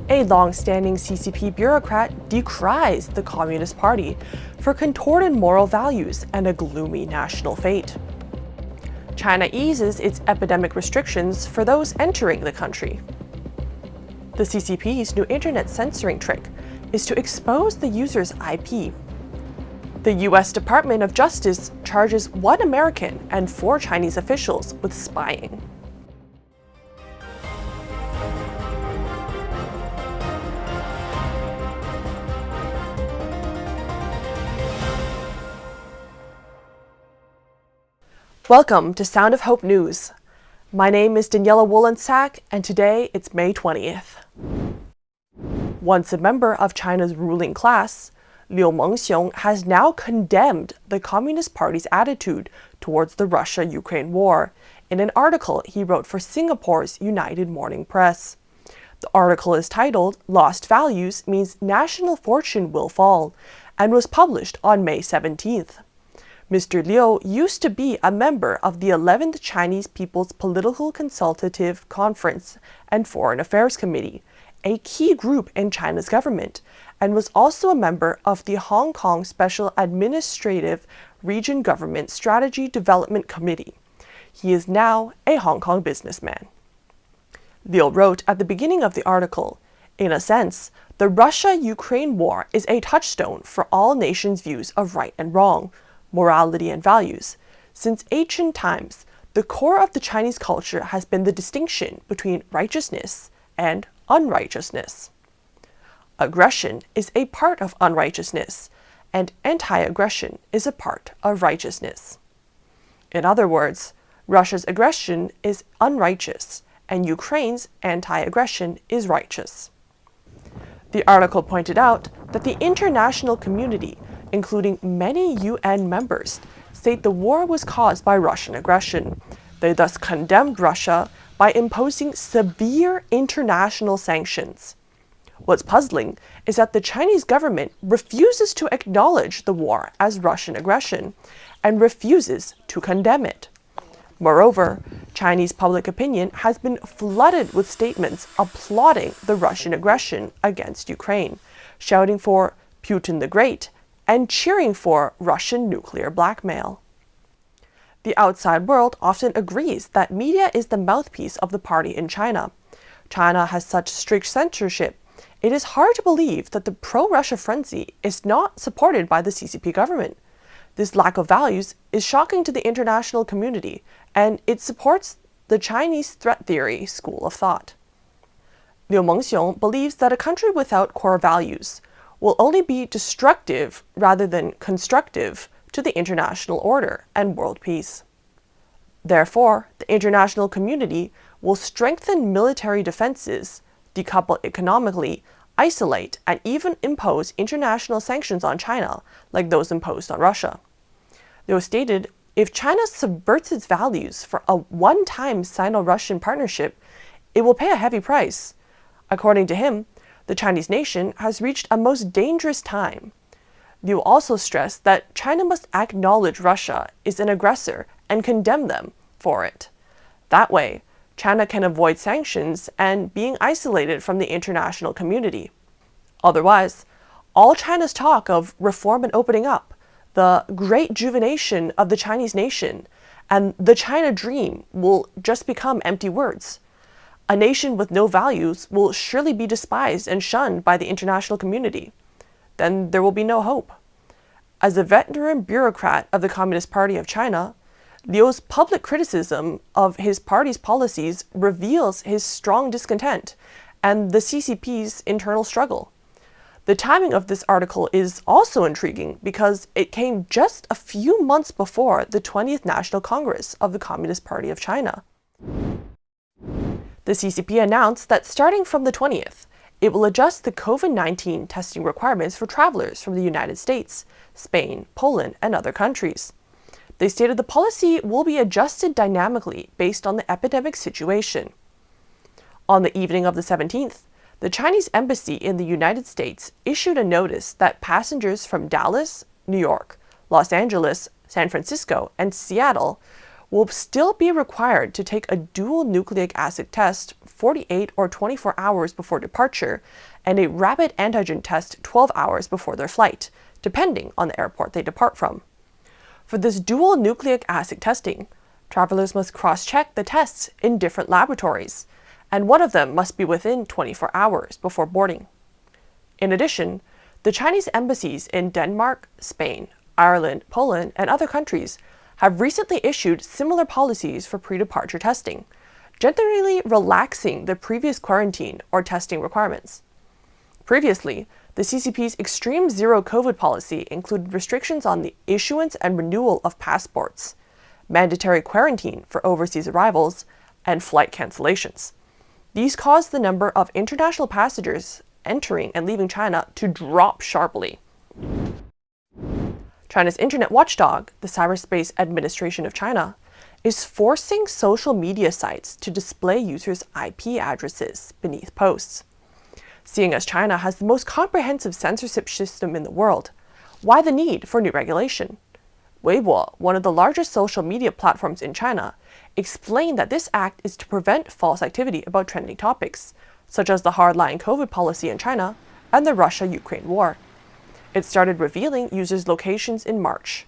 A long-standing CCP bureaucrat decries the Communist Party for contorted moral values and a gloomy national fate. China eases its epidemic restrictions for those entering the country. The CCP's new internet censoring trick is to expose the user's IP. The U.S. Department of Justice charges 1 American and 4 Chinese officials with spying. Welcome to Sound of Hope News. My name is Daniela Wolensack, and today it's May 20th. Once a member of China's ruling class, Liu Mengxiong has now condemned the Communist Party's attitude towards the Russia-Ukraine war in an article he wrote for Singapore's United Morning Press. The article is titled "Lost Values Means National Fortune Will Fall" and was published on May 17th. Mr. Liu used to be a member of the 11th Chinese People's Political Consultative Conference and Foreign Affairs Committee, a key group in China's government, and was also a member of the Hong Kong Special Administrative Region Government Strategy Development Committee. He is now a Hong Kong businessman. Liu wrote at the beginning of the article, "In a sense, the Russia-Ukraine war is a touchstone for all nations' views of right and wrong, morality and values. Since ancient times, the core of the Chinese culture has been the distinction between righteousness and unrighteousness. Aggression is a part of unrighteousness, and anti-aggression is a part of righteousness. In other words, Russia's aggression is unrighteous, and Ukraine's anti-aggression is righteous." The article pointed out that the international community, including many UN members, state the war was caused by Russian aggression. They thus condemned Russia by imposing severe international sanctions. What's puzzling is that the Chinese government refuses to acknowledge the war as Russian aggression and refuses to condemn it. Moreover, Chinese public opinion has been flooded with statements applauding the Russian aggression against Ukraine, shouting for Putin the Great, and cheering for Russian nuclear blackmail. The outside world often agrees that media is the mouthpiece of the party in China. China has such strict censorship, it is hard to believe that the pro-Russia frenzy is not supported by the CCP government. This lack of values is shocking to the international community, and it supports the Chinese threat theory school of thought. Liu Mengxiong believes that a country without core values will only be destructive rather than constructive to the international order and world peace. Therefore, the international community will strengthen military defenses, decouple economically, isolate, and even impose international sanctions on China, like those imposed on Russia. Liu stated, if China subverts its values for a one-time Sino-Russian partnership, it will pay a heavy price. According to him, the Chinese nation has reached a most dangerous time. Liu also stressed that China must acknowledge Russia is an aggressor and condemn them for it. That way, China can avoid sanctions and being isolated from the international community. Otherwise, all China's talk of reform and opening up, the great rejuvenation of the Chinese nation, and the China dream will just become empty words. A nation with no values will surely be despised and shunned by the international community. Then there will be no hope. As a veteran bureaucrat of the Communist Party of China, Liu's public criticism of his party's policies reveals his strong discontent and the CCP's internal struggle. The timing of this article is also intriguing because it came just a few months before the 20th National Congress of the Communist Party of China. The CCP announced that starting from the 20th, it will adjust the COVID-19 testing requirements for travelers from the United States, Spain, Poland, and other countries. They stated the policy will be adjusted dynamically based on the epidemic situation. On the evening of the 17th, the Chinese embassy in the United States issued a notice that passengers from Dallas, New York, Los Angeles, San Francisco, and Seattle will still be required to take a dual nucleic acid test 48 or 24 hours before departure and a rapid antigen test 12 hours before their flight, depending on the airport they depart from. For this dual nucleic acid testing, travelers must cross-check the tests in different laboratories, and one of them must be within 24 hours before boarding. In addition, the Chinese embassies in Denmark, Spain, Ireland, Poland, and other countries have recently issued similar policies for pre-departure testing, generally relaxing the previous quarantine or testing requirements. Previously, the CCP's extreme zero COVID policy included restrictions on the issuance and renewal of passports, mandatory quarantine for overseas arrivals, and flight cancellations. These caused the number of international passengers entering and leaving China to drop sharply. China's internet watchdog, the Cyberspace Administration of China, is forcing social media sites to display users' IP addresses beneath posts. Seeing as China has the most comprehensive censorship system in the world, why the need for new regulation? Weibo, one of the largest social media platforms in China, explained that this act is to prevent false activity about trending topics, such as the hardline COVID policy in China and the Russia-Ukraine war. It started revealing users' locations in March.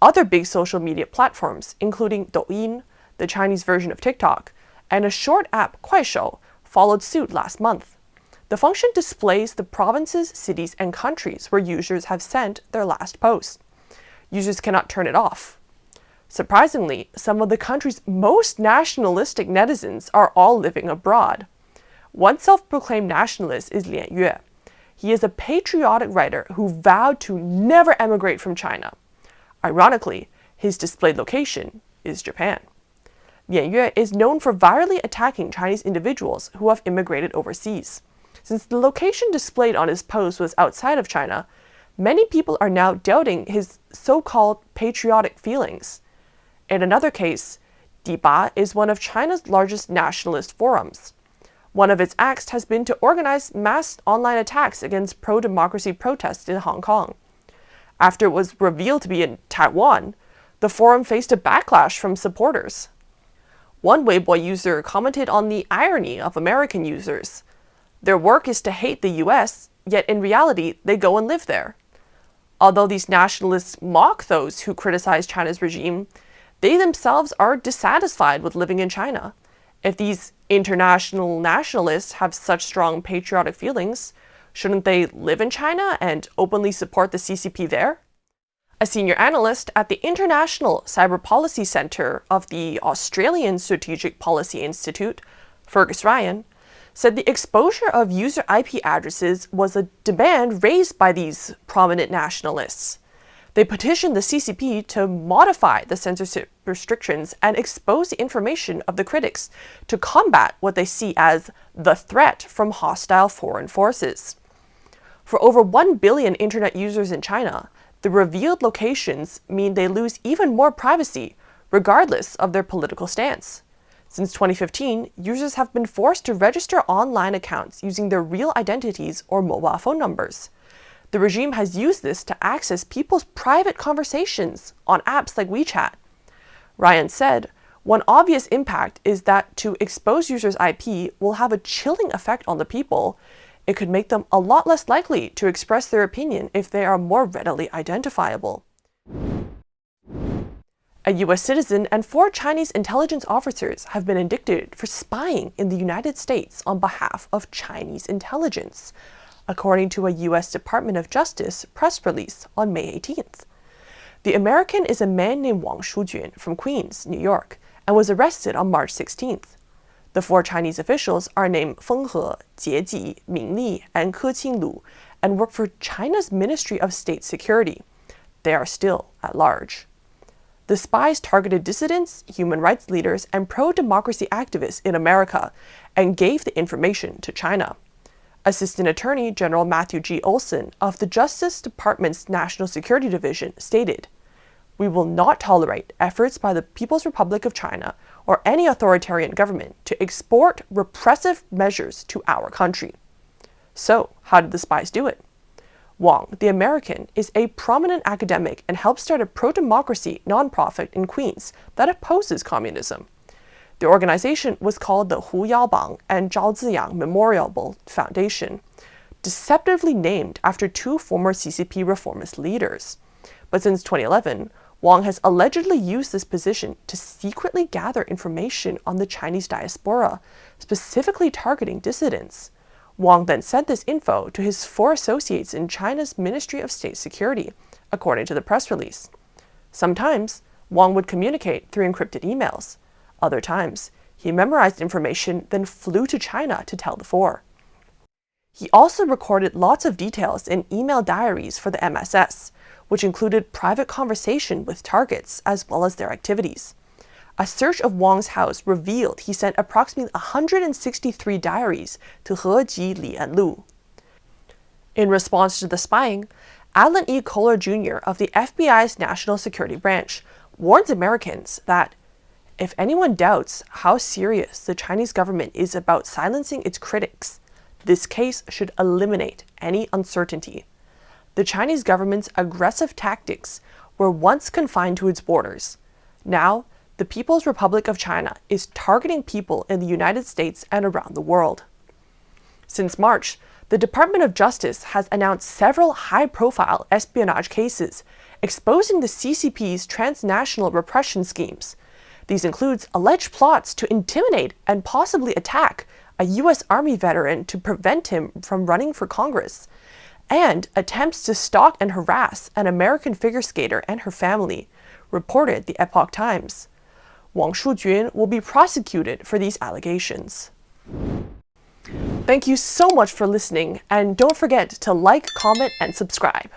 Other big social media platforms, including Douyin, the Chinese version of TikTok, and a short app Kuaishou, followed suit last month. The function displays the provinces, cities, and countries where users have sent their last post. Users cannot turn it off. Surprisingly, some of the country's most nationalistic netizens are all living abroad. One self-proclaimed nationalist is Lian Yue. He is a patriotic writer who vowed to never emigrate from China. Ironically, his displayed location is Japan. Lian Yue is known for virally attacking Chinese individuals who have immigrated overseas. Since the location displayed on his post was outside of China, many people are now doubting his so-called patriotic feelings. In another case, Diba is one of China's largest nationalist forums. One of its acts has been to organize mass online attacks against pro-democracy protests in Hong Kong. After it was revealed to be in Taiwan, the forum faced a backlash from supporters. One Weibo user commented on the irony of American users. Their work is to hate the US, yet in reality, they go and live there. Although these nationalists mock those who criticize China's regime, they themselves are dissatisfied with living in China. If these international nationalists have such strong patriotic feelings, shouldn't they live in China and openly support the CCP there? A senior analyst at the International Cyber Policy Center of the Australian Strategic Policy Institute, Fergus Ryan, said the exposure of user IP addresses was a demand raised by these prominent nationalists. They petitioned the CCP to modify the censorship restrictions and expose the information of the critics to combat what they see as the threat from hostile foreign forces. For over 1 billion internet users in China, the revealed locations mean they lose even more privacy, regardless of their political stance. Since 2015, users have been forced to register online accounts using their real identities or mobile phone numbers. The regime has used this to access people's private conversations on apps like WeChat. Ryan said, one obvious impact is that to expose users' IP will have a chilling effect on the people. It could make them a lot less likely to express their opinion if they are more readily identifiable. A U.S. citizen and 4 Chinese intelligence officers have been indicted for spying in the United States on behalf of Chinese intelligence, according to a U.S. Department of Justice press release on May 18th. The American is a man named Wang Shujun from Queens, New York, and was arrested on March 16th. The 4 Chinese officials are named Feng He, Jie Ji, Ming Li, and Ke Qinglu, and work for China's Ministry of State Security. They are still at large. The spies targeted dissidents, human rights leaders, and pro-democracy activists in America and gave the information to China. Assistant Attorney General Matthew G. Olson of the Justice Department's National Security Division stated, "We will not tolerate efforts by the People's Republic of China or any authoritarian government to export repressive measures to our country." So, how did the spies do it? Wang, the American, is a prominent academic and helped start a pro-democracy nonprofit in Queens that opposes communism. The organization was called the Hu Yaobang and Zhao Ziyang Memorial Foundation, deceptively named after two former CCP reformist leaders. But since 2011, Wang has allegedly used this position to secretly gather information on the Chinese diaspora, specifically targeting dissidents. Wang then sent this info to his four associates in China's Ministry of State Security, according to the press release. Sometimes, Wang would communicate through encrypted emails. Other times, he memorized information, then flew to China to tell the four. He also recorded lots of details in email diaries for the MSS, which included private conversation with targets as well as their activities. A search of Wang's house revealed he sent approximately 163 diaries to He Ji, Li, and Lu. In response to the spying, Alan E. Kohler Jr. of the FBI's National Security Branch warns Americans that if anyone doubts how serious the Chinese government is about silencing its critics, this case should eliminate any uncertainty. The Chinese government's aggressive tactics were once confined to its borders. Now, the People's Republic of China is targeting people in the United States and around the world. Since March, the Department of Justice has announced several high-profile espionage cases exposing the CCP's transnational repression schemes. These include alleged plots to intimidate and possibly attack a U.S. Army veteran to prevent him from running for Congress, and attempts to stalk and harass an American figure skater and her family, reported the Epoch Times. Wang Shujun will be prosecuted for these allegations. Thank you so much for listening, and don't forget to like, comment, and subscribe.